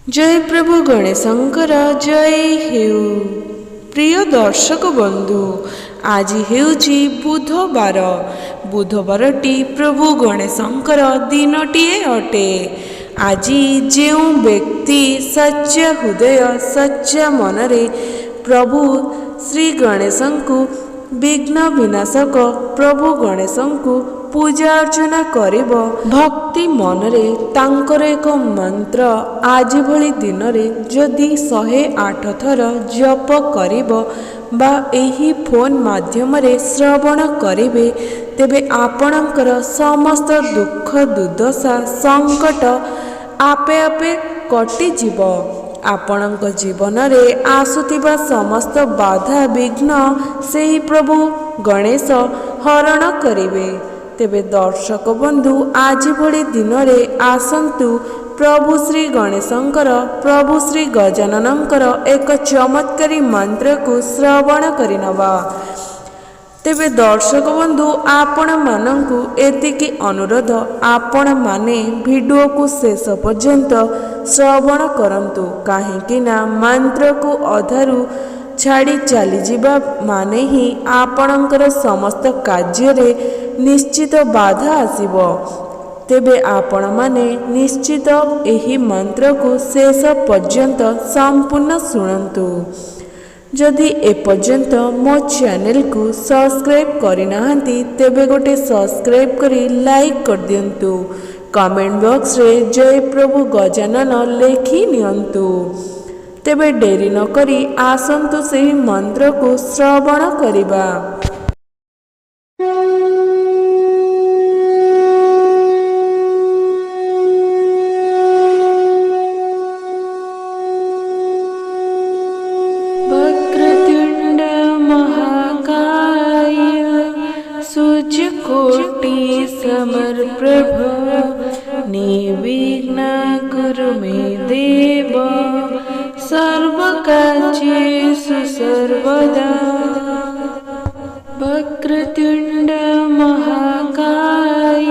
जय प्रभु गणेशंकर जय हेउ। प्रिय दर्शक बंधु, आज हेउची बुधवार। बुधवारटी प्रभु गणेशंकर दिनटीए अटे। आज जो व्यक्ति सच्चा हृदय सच्चा मनरे प्रभु श्री गणेशंकु विघ्न विनाशक प्रभु गणेशंकु पूजा अर्चना करिब, भक्ति मनरे तांकर एक मंत्र आज भली दिन रे जदि 108 थर जप करिब बा एही फोन माध्यम रे श्रवण करिबे, तेबे आपणकर समस्त दुख दुर्दशा संकट आपे आपे कटि जीव। आपणक जीवन रे आसुथिबा समस्त बाधा विघ्न सेही प्रभु गणेश हरण करिबे। तेबे दर्शक बंधु, आज भली दिन रे आसंतु प्रभु श्री गणेशंकर प्रभु श्री गजाननंकर एक चमत्कारी मंत्र को श्रवण करिनबा। तेबे दर्शक बंधु, आपण मानंकु एतिकी अनुरोध, आपण माने वीडियो को शेष पर्यंत श्रवण करंतु, काहेकि ना मंत्र को अधारु छाड़ी चली जीवा माने ही आपणकर समस्त कार्य रे निश्चित बाधा आसीबो। तेबे आपण माने निश्चित एही मंत्र को शेष पर्यंत संपूर्ण सुनंतु। जदि एपर्यंत मो चैनल को सब्सक्राइब करिनाहांती तेबे गोटे सब्सक्राइब करी लाइक कर दियंतु। कमेंट बॉक्स रे जय प्रभु गजानन लेखि नियंतु। तेबे डेरी न करी आसंतु सेही मंत्र को श्रवण करिबा। वक्रतुंड महाकाय सूर्यकोटि समप्रभ निर्विघ्न कुरु मे देव सर्वकार्येषु सर्वदा। वक्रतुंड महाकाय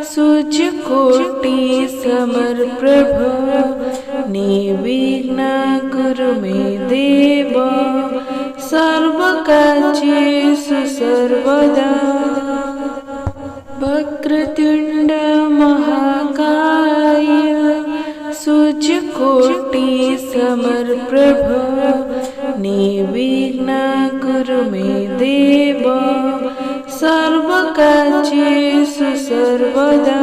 सूर्यकोटि समप्रभ निर्विघ्न कुरु मे देव सर्वकार्येषु सर्वदा। वक्रतुंड महाकाय सूर्यकोटि समप्रभ निर्विघ्न कुरु मे देव सर्वकार्येषु सर्वदा।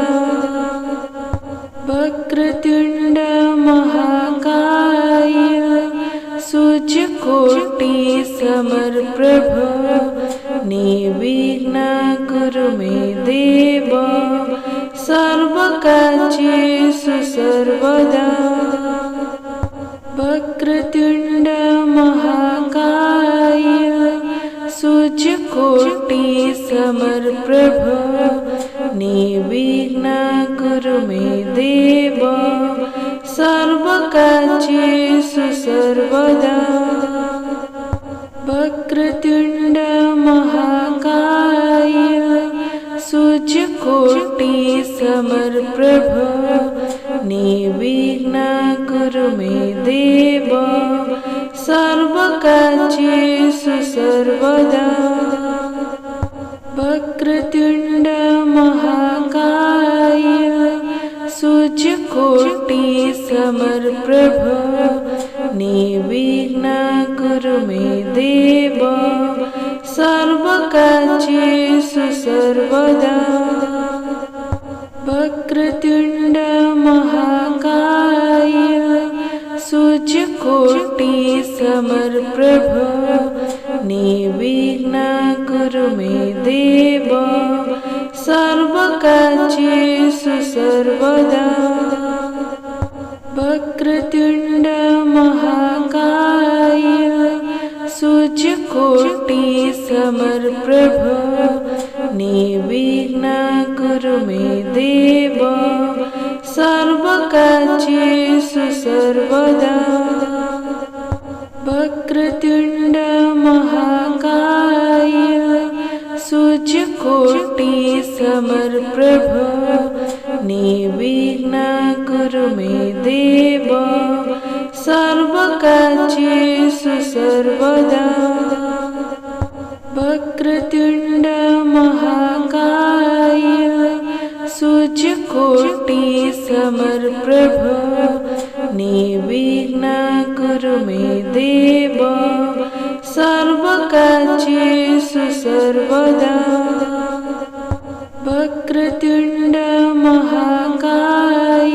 वक्रतुंड महाकाय सूर्यकोटि समप्रभ निर्विघ्न कुरु मे देव सर्वकार्येषु सर्वदा। वक्रतुंड महाकाय सूर्यकोटि समप्रभ निर्विघ्न कुरु मे देव सर्वकार्येषु सर्वदा। वक्रतुंड महाकाय सूर्यकोटि समप्रभ निर्विघ्न कुरु मे देव सर्वकार्येषु सर्वदा। वक्रतुंड महाकाय सूर्यकोटि समप्रभ निर्विघ्न कुरु मे देव सर्वकार्येषु सर्वदा। वक्रतुंड महाकाय सूर्यकोटि समप्रभ निर्विघ्न कुरु मे देव सर्वकार्येषु सर्वदा। वक्रतुंड महाकाय सूर्यकोटि समप्रभ निर्विघ्न कुरु मे देव सर्वकार्येषु सर्वदा। वक्रतुंड महाकाय सूर्यकोटि समप्रभ निर्विघ्न कुरु मे देव देव सर्वकार्येषु सर्वदा। वक्रतुण्ड महाकाय सूर्यकोटि समप्रभ निर्विघ्नं कुरु मे देव सर्वकार्येषु सर्वदा। वक्रतुण्ड महाकाय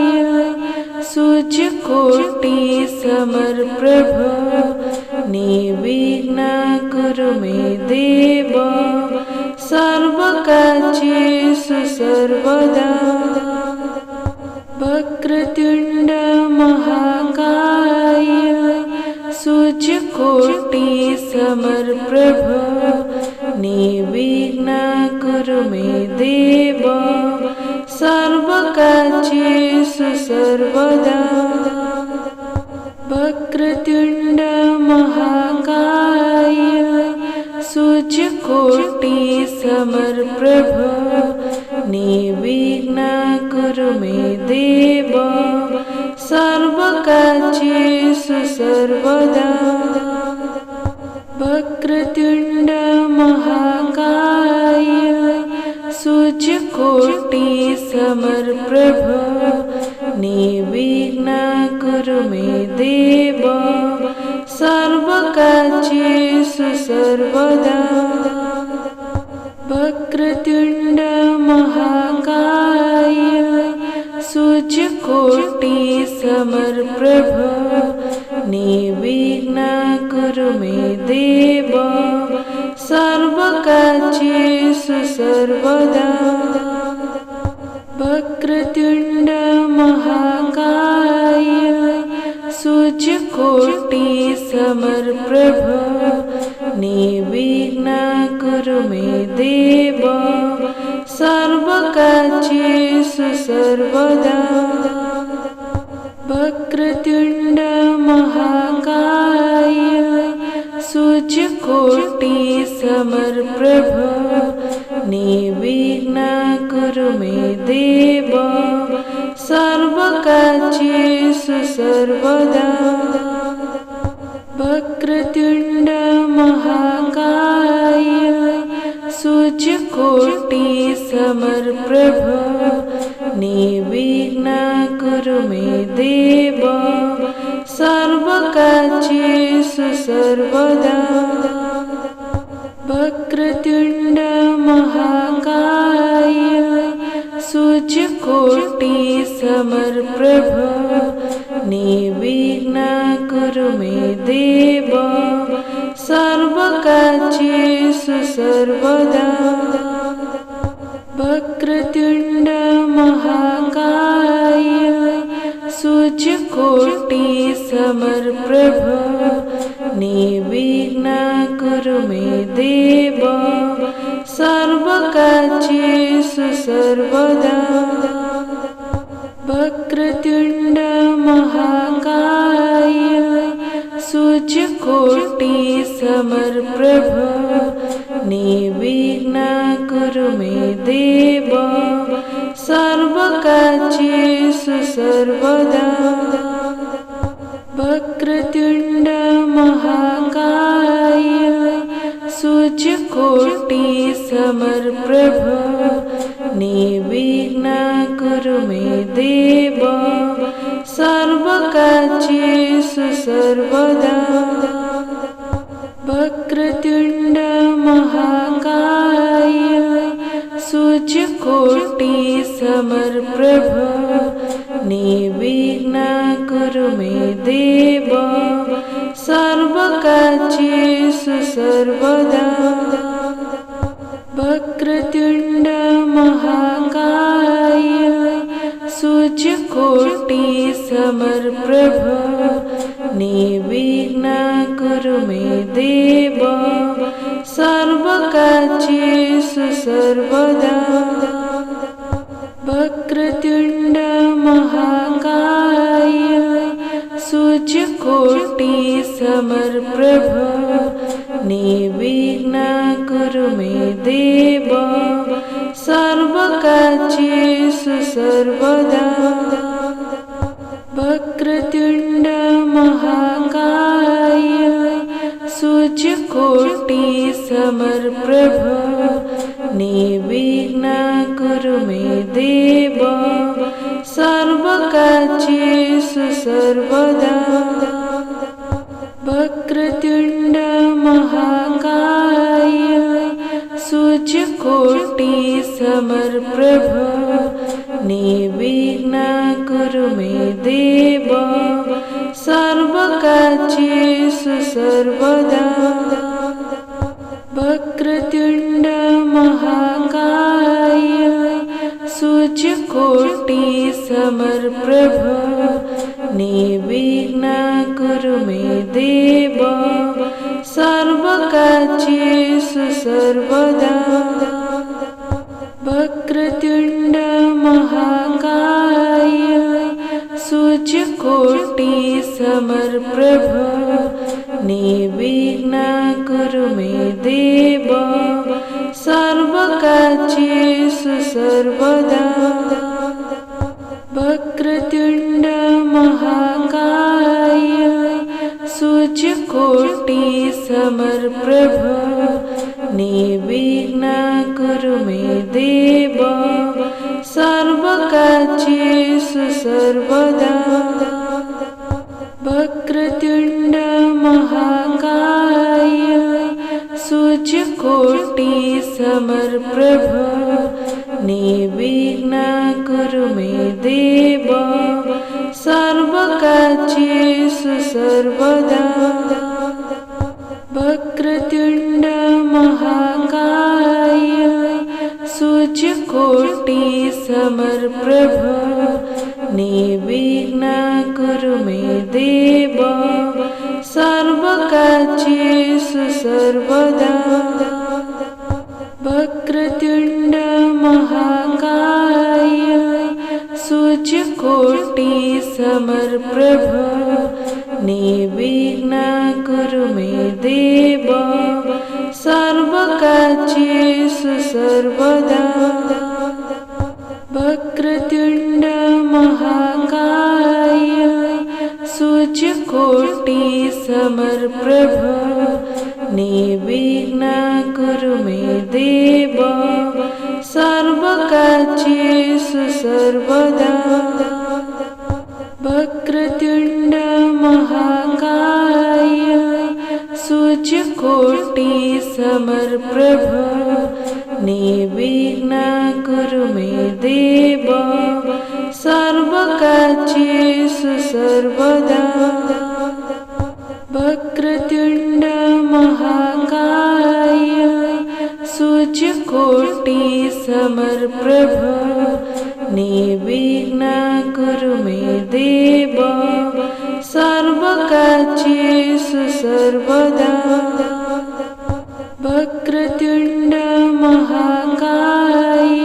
सूर्यकोटि समप्रभ निर्विघ्नं कुरु मे देव सर्वकार्येषु सर्वदा। वक्रतुण्ड महाकाय सूर्यकोटि समप्रभ निर्विघ्नं कुरु मे देव सर्वकार्येषु सर्वदा। वक्रतुण्ड महाकाय सूर्यकोटि समप्रभ निर्विघ्नं कुरु मे देव सर्वकार्येषु सर्वदा। वक्रतुण्ड महाकाय सूर्यकोटि समप्रभ निर्विघ्नं कुरु मे देव सर्वकार्येषु सर्वदा। वक्रतुण्ड महाकाय सूर्यकोटि समप्रभ निर्विघ्नं कुरु मे देव सर्वकार्येषु सर्वदा। वक्रतुण्ड महाकाय सूर्यकोटि समप्रभ निर्विघ्नं कुरु मे देव सर्वकार्येषु सर्वदा। वक्रतुण्ड महाकाय सूर्यकोटि समप्रभ निर्विघ्नं कुरु मे देव सर्वकार्येषु सर्वदा। वक्रतुण्ड महाकाय सूर्यकोटि समप्रभ निर्विघ्नं कुरु मे देव सर्वकार्येषु सर्वदा। वक्रतुण्ड महाकाय सूर्यकोटि समप्रभ निर्विघ्नं कुरु मे देव सर्वकार्येषु सर्वदा। वक्रतुण्ड महाकाय सूर्यकोटि समप्रभ निर्विघ्नं कुरु मे देव सर्वकार्येषु सर्वदा। वक्रतुण्ड महाकाय सूर्यकोटि समप्रभ निर्विघ्नं कुरु मे देव सर्वकार्येषु सर्वदा। वक्रतुण्ड महाकाय सूर्यकोटि समप्रभ निर्विघ्नं कुरु मे देव सर्वकार्येषु सर्वदा। वक्रतुण्ड महाकाय सूर्यकोटि समप्रभ निर्विघ्नं कुरु मे देव सर्वकार्येषु सर्वदा। वक्रतुण्ड महाकाय सूर्यकोटि समप्रभ निर्विघ्नं कुरु मे देव सर्वकार्येषु सर्वदा। वक्रतुण्ड महाकाय सूर्यकोटि समप्रभ निर्विघ्नं कुरु मे देव सर्वकार्येषु सर्वदा। वक्रतुण्ड महाकाय सूर्यकोटि समप्रभ निर्विघ्नं कुरु मे देव सर्वकार्येषु सर्वदा। वक्रतुण्ड महाकाय सूर्यकोटि समप्रभ निर्विघ्नं कुरु मे देव सर्वकार्येषु सर्वदा। वक्रतुण्ड महाकाय सूर्यकोटि समप्रभ निर्विघ्नं कुरु मे देव सर्वकार्येषु सर्वदा। वक्रतुण्ड महाकाय सूर्यकोटि समप्रभ निर्विघ्नं कुरु मे देव सर्वकार्येषु सर्वदा। वक्रतुण्ड महाकाय सूर्यकोटि समप्रभ निर्विघ्नं कुरु मे देव सर्वकार्येषु सर्वदा। वक्रतुण्ड महाकाय सूर्यकोटि समप्रभ निर्विघ्नं कुरु मे देव सर्वकार्येषु सर्वदा। वक्रतुण्ड महाकाय सूर्यकोटि समप्रभ निर्विघ्नं कुरु मे देव सर्वकार्येषु सर्वदा। वक्रतुण्ड महाकाय सूर्यकोटि समप्रभ निर्विघ्नं कुरु मे देव सर्वकार्येषु सर्वदा। वक्रतुण्ड महाकाय सूर्यकोटि समप्रभ निर्विघ्नं कुरु मे देव सर्वकार्येषु सर्वदा। वक्रतुण्ड महाकाय सूर्यकोटि समप्रभ निर्विघ्नं कुरु मे देव सर्वकार्येषु सर्वदा। वक्रतुण्ड महाकाय सूर्यकोटि समप्रभ निर्विघ्नं कुरु मे देव सर्वकार्येषु सर्वदा। वक्रतुण्ड महाकाय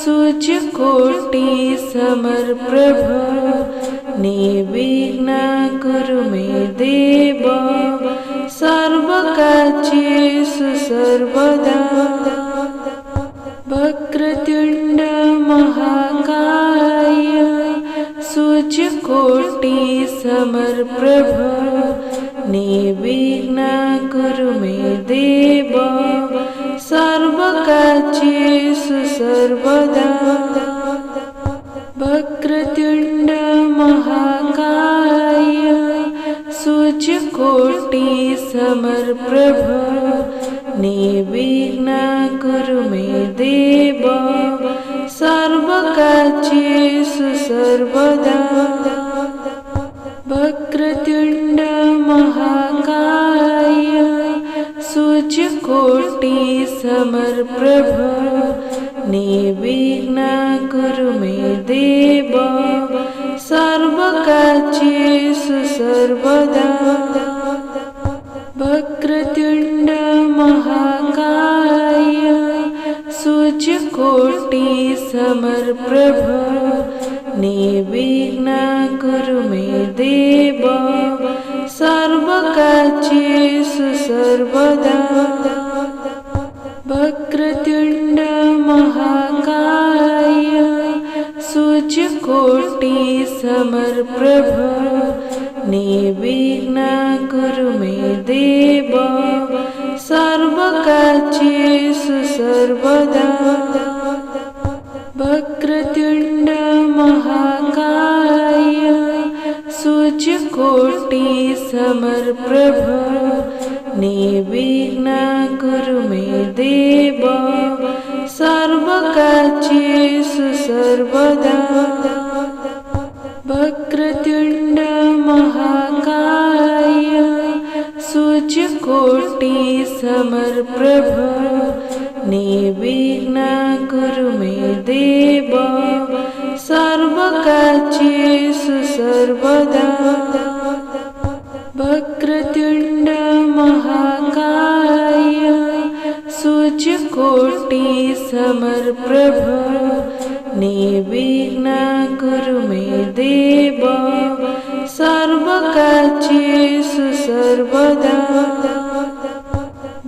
सूर्यकोटि समप्रभ निर्विघ्नं कुरु मे देव सर्वकार्येषु सर्वदा। वक्रतुण्ड महाकाय सूर्यकोटि समप्रभ निर्विघ्नं कुरु मे देव सर्वकार्येषु सर्वदा। वक्रतुण्ड महाकाय सूर्यकोटि समप्रभ निर्विघ्नं कुरु मे देव सर्वकार्येषु सर्वदा। वक्रतुण्ड महाकाय सूर्यकोटि समप्रभ निर्विघ्नं कुरु मे देव सर्वकार्येषु सर्वदा। वक्रतुण्ड महाकाय सूर्यकोटि समप्रभ निर्विघ्नं कुरु मे देव सर्वकार्येषु सर्वदा। वक्रतुण्ड महाकाय सूर्यकोटि समर्प्रभ निर्विघ्न कुरु मे देव सर्वकार्येषु सर्वदा वक्रतुण्ड महाकाय सूर्यकोटि समर्प्रभ निर्विघ्न कुरु मे देव सर्वकार्येषु सर्वदा वक्रतुण्ड महाकाय सूर्यकोटि समर्प्रभ निर्विघ्न कुरु मे देव सर्वकार्येषु सर्वदा वक्रतुण्ड महाकाय सूर्यकोटि समर्प्रभ निर्विघ्न कुरु मे देव सर्वकार्येषु सर्वदा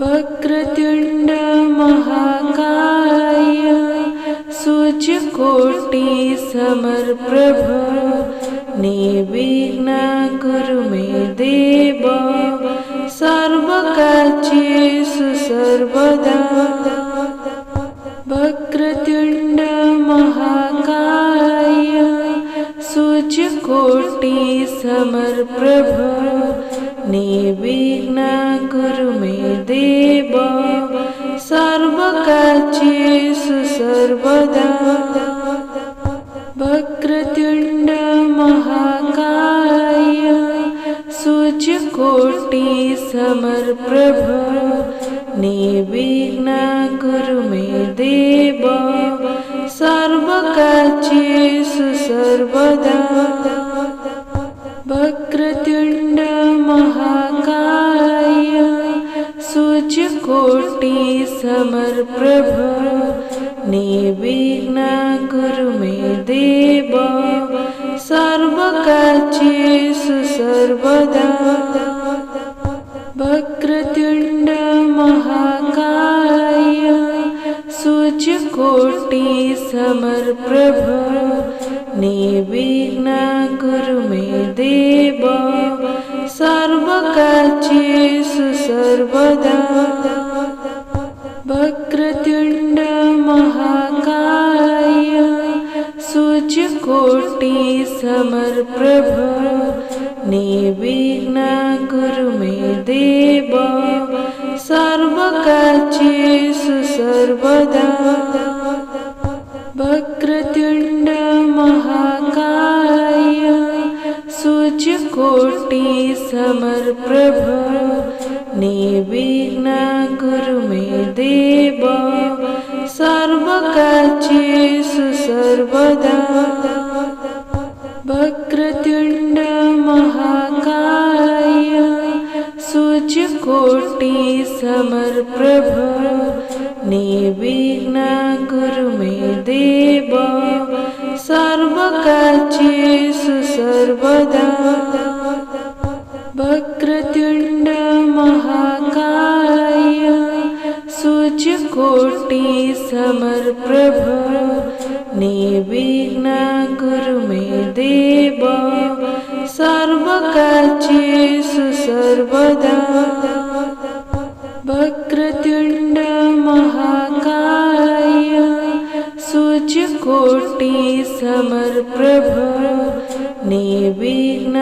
वक्रतुण्ड महाकाय सूर्यकोटि समर्प्रभ निर्विघ्न कुरु मे देव सर्वकार्येषु सर्वदा वक्रतुण्ड महाकाय सूर्यकोटि समर्प्रभ निर्विघ्न कुरु मे देव सर्वकार्येषु सर्वदा वक्रतुण्ड महाकाय सूर्यकोटि समर्प्रभ निर्विघ्न कुरु मे देव सर्वकार्येषु सर्वदा वक्रतुण्ड महाकाय सूर्यकोटि समर्प्रभ निर्विघ्न कुरु मे देव सर्वकार्येषु सर्वदा वक्रतुण्ड महाकाय सूर्यकोटि समर्प्रभ निर्विघ्न कुरु मे देव सर्वकार्येषु सर्वदा वक्रतुण्ड महाकाय सूर्यकोटि समर्प्रभ निर्विघ्न कुरु मे देव सर्वकार्येषु सर्वदा वक्रतुण्ड महाकाय सूर्यकोटि समर्प्रभ निर्विघ्न कुरु मे देव सर्वकार्येषु सर्वदा वक्रतुण्ड महाकाय सूर्यकोटि समर्प्रभ निर्विघ्न कुरु मे देव सर्वकार्येषु सर्वदा वक्रतुण्ड महाकाय सूर्यकोटि समर्प्रभ निर्विघ्न कुरु मे देव सर्वकार्येषु सर्वदा वक्रतुण्ड महाकाय सूर्यकोटि समर्प्रभ निर्विघ्न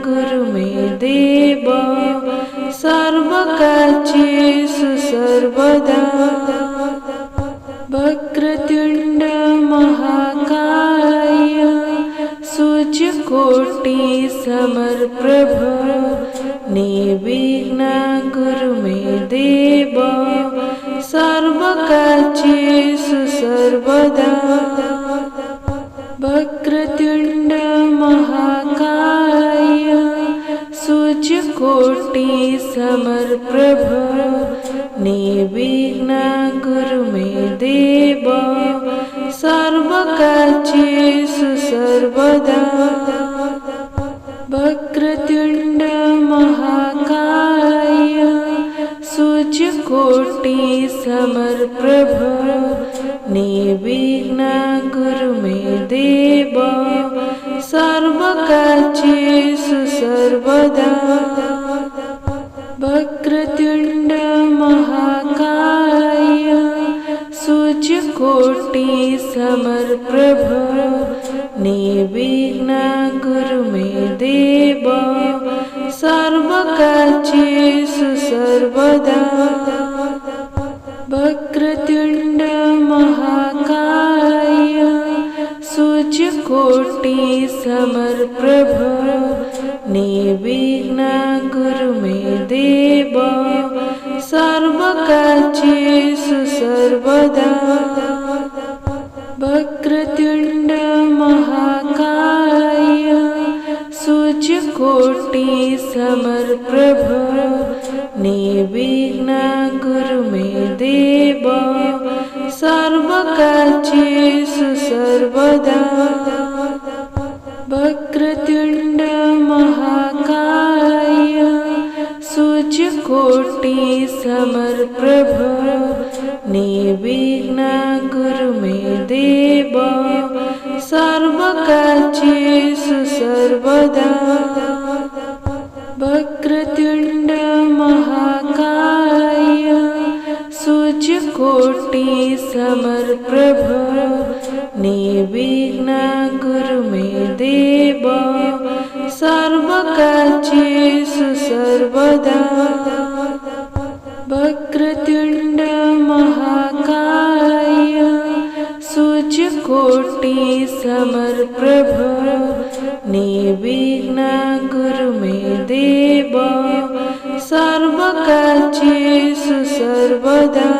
कुरु मे देव सर्वकार्येषु सर्वदा वक्रतुण्ड महाकाय सूर्यकोटि समर्प्रभ निर्विघ्न कुरु मे देव सर्वकार्येषु सर्वदा वक्रतुण्ड महाकाय सूर्यकोटि समर्प्रभ निर्विघ्न कुरु मे देव सर्वकार्येषु सर्वदा वक्रतुण्ड महाकाय सूर्यकोटि समर्प्रभ निर्विघ्न कुरु मे देव सर्वकार्येषु सर्वदा वक्रतुण्ड महाकाय सूर्यकोटि समप्रभ निर्विघ्नं कुरु मे देव सर्वकार्येषु सर्वदा वक्रतुण्ड महाकाय सूर्यकोटि समप्रभ निर्विघ्नं कुरु मे देव सर्वकार्येषु सर्वदा वक्रतुण्ड महाकाय सूर्यकोटि समप्रभ निर्विघ्नं कुरु मे देव सर्वकार्येषु सर्वदा वक्रतुण्ड महाकाय सूर्यकोटि समप्रभ निर्विघ्नं कुरु मे देव सर्वकार्येषु सर्वदा वक्रतुण्ड महाकाय सूर्यकोटि समप्रभ निर्विघ्नं कुरु मे देव सर्वकार्येषु सर्वदा वक्रतुण्ड महाकाय सूर्यकोटि समप्रभ निर्विघ्नं कुरु मे देव सर्वकार्येषु सर्वदा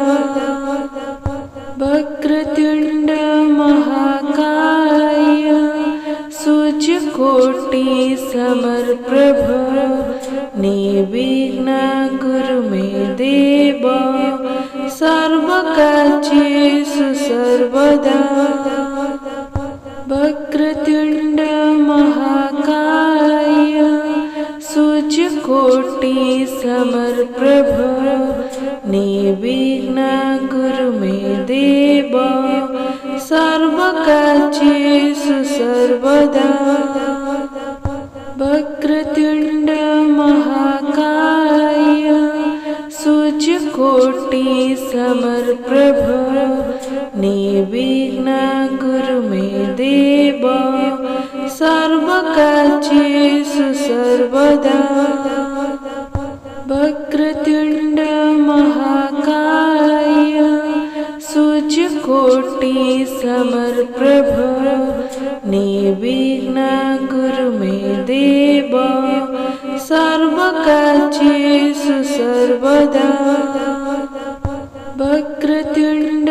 वक्रतुण्ड महाकाय सूर्यकोटि समप्रभ निर्विघ्नं कुरु मे देव सर्वकार्येषु सर्वदा वक्रतुण्ड महाकाय सूर्यकोटि समप्रभ निर्विघ्नं कुरु मे देव सर्वकार्येषु सर्वदा वक्रतुण्ड महाकाय सूर्यकोटि समप्रभ निर्विघ्नं कुरु मे देव सर्वकार्येषु सर्वदा वक्रतुण्ड महाकाय सूर्यकोटि समप्रभ निर्विघ्नं कुरु मे देव सर्वकार्येषु सर्वदा वक्रतुण्ड